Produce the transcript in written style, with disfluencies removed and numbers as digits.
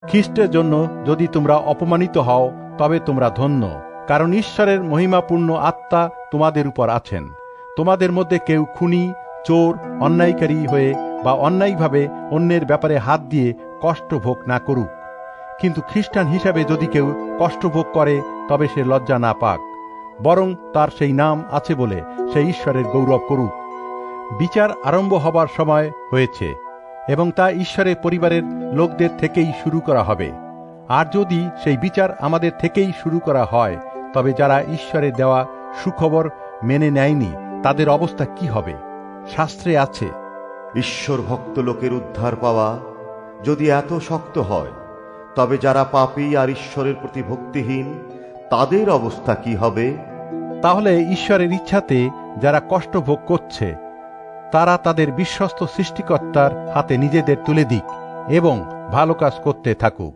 খ্রিস্টের জন্য যদি তোমরা অপমানিত হও তবে তোমরা ধন্য, কারণ ঈশ্বরের মহিমাপূর্ণ আত্মা তোমাদের উপর আছেন। তোমাদের মধ্যে কেউ খুনি, চোর, অন্যায়কারী হয়ে বা অন্যায়ভাবে অন্যের ব্যাপারে হাত দিয়ে কষ্ট ভোগ না করুক। কিন্তু খ্রিস্টান হিসাবে যদি কেউ কষ্ট ভোগ করে তবে সে লজ্জা না পাক, বরং তার সেই নাম আছে বলে সে ঈশ্বরের গৌরব করুক। বিচার আরম্ভ হবার সময় হয়েছে এবং তা ঈশ্বরের পরিবারের লোকদের থেকেই শুরু করা হবে। আর যদি সেই বিচার আমাদের থেকেই শুরু করা হয়, তবে যারা ঈশ্বরের দেওয়া সুখবর মেনে নেয়নি তাদের অবস্থা কি হবে? শাস্ত্রে আছে, ঈশ্বর ভক্ত লোকের উদ্ধার পাওয়া যদি এত শক্ত হয়, তবে যারা পাপী আর ঈশ্বরের প্রতি ভক্তিহীন তাদের অবস্থা কি হবে? তাহলে ঈশ্বরের ইচ্ছাতে যারা কষ্ট ভোগ করছে তারা তাদের বিশ্বস্ত সৃষ্টিকর্তার হাতে নিজেদের তুলে দিক এবং ভালো কাজ করতে থাকুক।